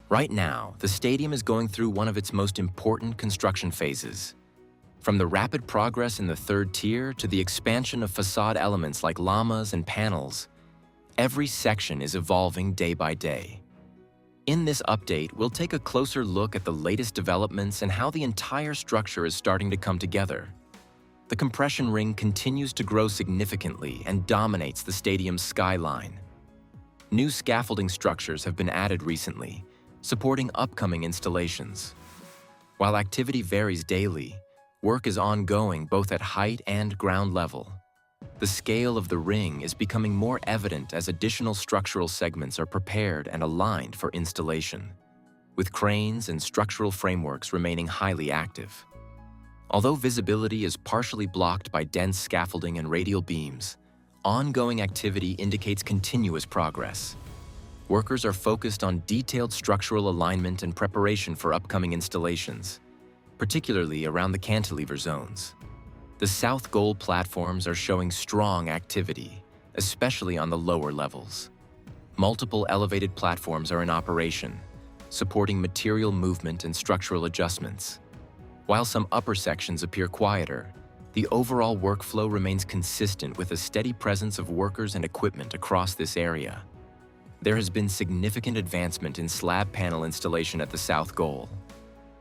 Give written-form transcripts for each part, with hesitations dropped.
Right now, the stadium is going through one of its most important construction phases. From the rapid progress in the third tier to the expansion of facade elements like llamas and panels, every section is evolving day by day. In this update, we'll take a closer look at the latest developments and how the entire structure is starting to come together. The compression ring continues to grow significantly and dominates the stadium's skyline. New scaffolding structures have been added recently, supporting upcoming installations. While activity varies daily, work is ongoing both at height and ground level. The scale of the ring is becoming more evident as additional structural segments are prepared and aligned for installation, with cranes and structural frameworks remaining highly active. Although visibility is partially blocked by dense scaffolding and radial beams, ongoing activity indicates continuous progress. Workers are focused on detailed structural alignment and preparation for upcoming installations, particularly around the cantilever zones. The south goal platforms are showing strong activity, especially on the lower levels. Multiple elevated platforms are in operation, supporting material movement and structural adjustments. While some upper sections appear quieter, the overall workflow remains consistent with a steady presence of workers and equipment across this area. There has been significant advancement in slab panel installation at the south goal.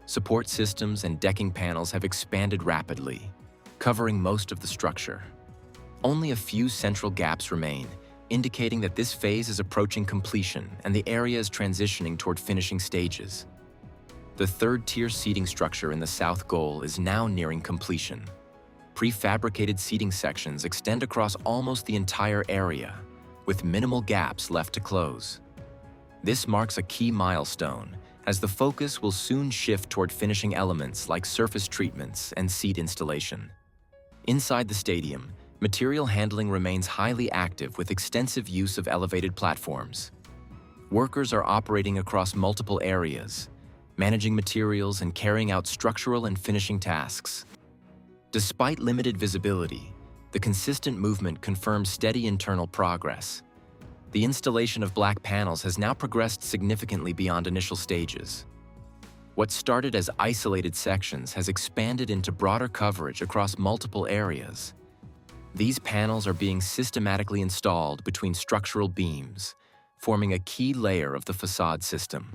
Support systems and decking panels have expanded rapidly, covering most of the structure. Only a few central gaps remain, indicating that this phase is approaching completion and the area is transitioning toward finishing stages. The third-tier seating structure in the south goal is now nearing completion. Prefabricated seating sections extend across almost the entire area, with minimal gaps left to close. This marks a key milestone, as the focus will soon shift toward finishing elements like surface treatments and seat installation. Inside the stadium, material handling remains highly active with extensive use of elevated platforms. Workers are operating across multiple areas, managing materials and carrying out structural and finishing tasks. Despite limited visibility, the consistent movement confirms steady internal progress. The installation of black panels has now progressed significantly beyond initial stages. What started as isolated sections has expanded into broader coverage across multiple areas. These panels are being systematically installed between structural beams, forming a key layer of the facade system.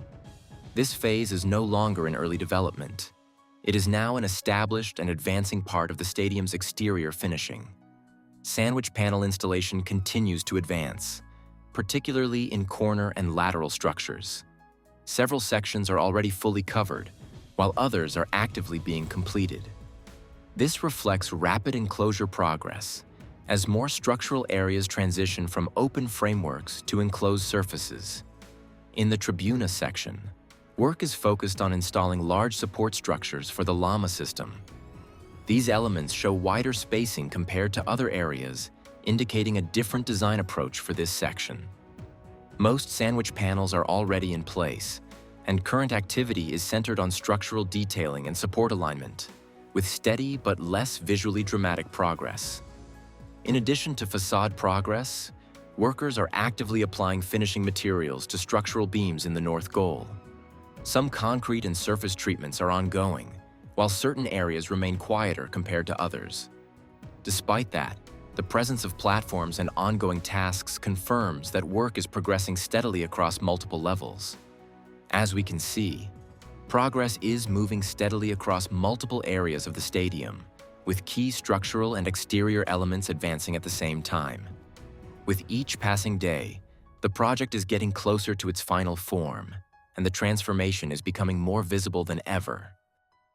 This phase is no longer in early development. It is now an established and advancing part of the stadium's exterior finishing. Sandwich panel installation continues to advance, particularly in corner and lateral structures. Several sections are already fully covered, while others are actively being completed. This reflects rapid enclosure progress, as more structural areas transition from open frameworks to enclosed surfaces. In the Tribuna section, work is focused on installing large support structures for the llama system. These elements show wider spacing compared to other areas, indicating a different design approach for this section. Most sandwich panels are already in place, and current activity is centered on structural detailing and support alignment, with steady but less visually dramatic progress. In addition to facade progress, workers are actively applying finishing materials to structural beams in the north goal. Some concrete and surface treatments are ongoing, while certain areas remain quieter compared to others. Despite that, the presence of platforms and ongoing tasks confirms that work is progressing steadily across multiple levels. As we can see, progress is moving steadily across multiple areas of the stadium, with key structural and exterior elements advancing at the same time. With each passing day, the project is getting closer to its final form, and the transformation is becoming more visible than ever.